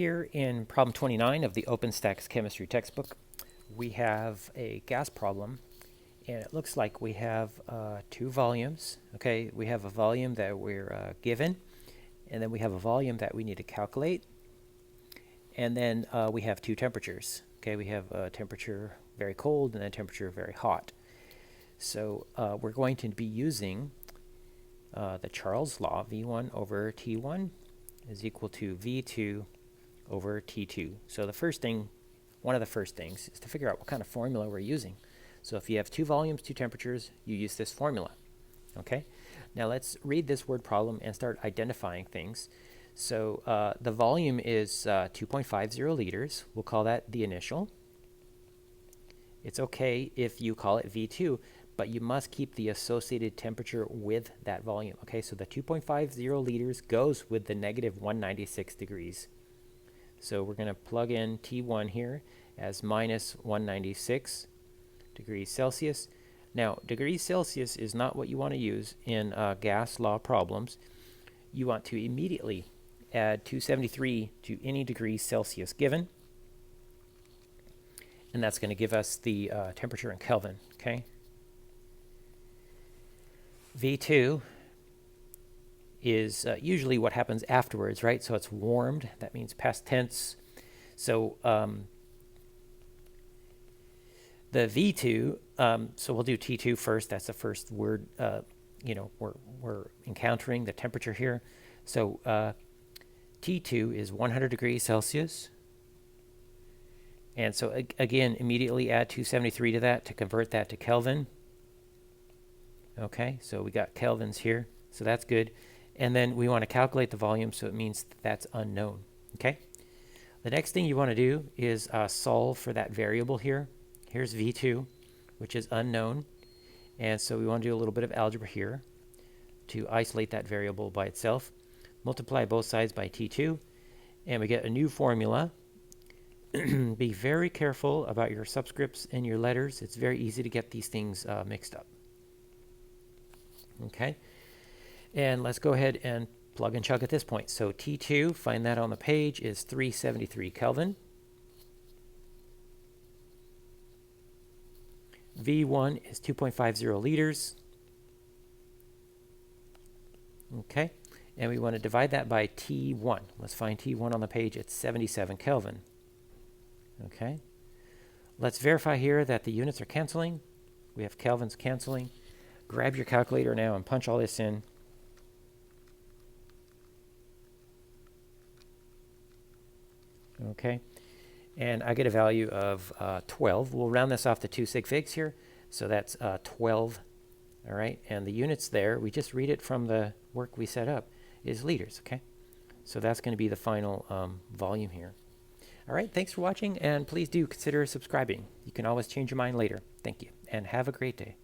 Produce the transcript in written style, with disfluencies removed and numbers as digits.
Here in problem 29 of the STAX chemistry textbook, we have a gas problem, and it looks like we have two volumes. Okay, we have a volume that we're given, and then we have a volume that we need to calculate, and then we have two temperatures. Okay, we have a temperature very cold and a temperature very hot. So we're going to be using the Charles law, V1 over T1 is equal to V2 over T2. So the first thing, one of the first things, is to figure out what kind of formula we're using. So if you have two volumes, two temperatures, you use this formula. Okay? Now let's read this word problem and start identifying things. So the volume is 2.50 liters. We'll call that the initial. It's okay if you call it V2, but you must keep the associated temperature with that volume. Okay, so the 2.50 liters goes with the negative 196 degrees. So we're going to plug in T1 here as minus 196 degrees Celsius. Now, degrees Celsius is not what you want to use in gas law problems. You want to immediately add 273 to any degrees Celsius given. And that's going to give us the temperature in Kelvin. Okay. V2 is usually what happens afterwards, right? So it's warmed. That means past tense. So the V2, so we'll do T2 first. That's the first word, we're encountering the temperature here. So T2 is 100 degrees Celsius. And so again, immediately add 273 to that to convert that to Kelvin. Okay, so we got kelvins here, so that's good. And then we want to calculate the volume, so it means that's unknown. Okay, the next thing you want to do is solve for that variable here. Here's V2, which is unknown. And so we want to do a little bit of algebra here to isolate that variable by itself. Multiply both sides by T2, and we get a new formula. Be very careful about your subscripts and your letters. It's very easy to get these things mixed up. Okay, and let's go ahead and plug and chug at this point. So T2, find that on the page, is 373 Kelvin. V1 is 2.50 liters. Okay, and we want to divide that by T1. Let's find T1 on the page. It's 77 Kelvin. Okay, let's verify here that the units are canceling. We have kelvins canceling. Grab your calculator now and punch all this in. Okay, and I get a value of 12. We'll round this off to 2 sig figs here, so that's 12. All right, and the units there, we just read it from the work we set up, is liters. Okay, so that's going to be the final volume here. All right, thanks for watching, and please do consider subscribing. You can always change your mind later. Thank you, and have a great day.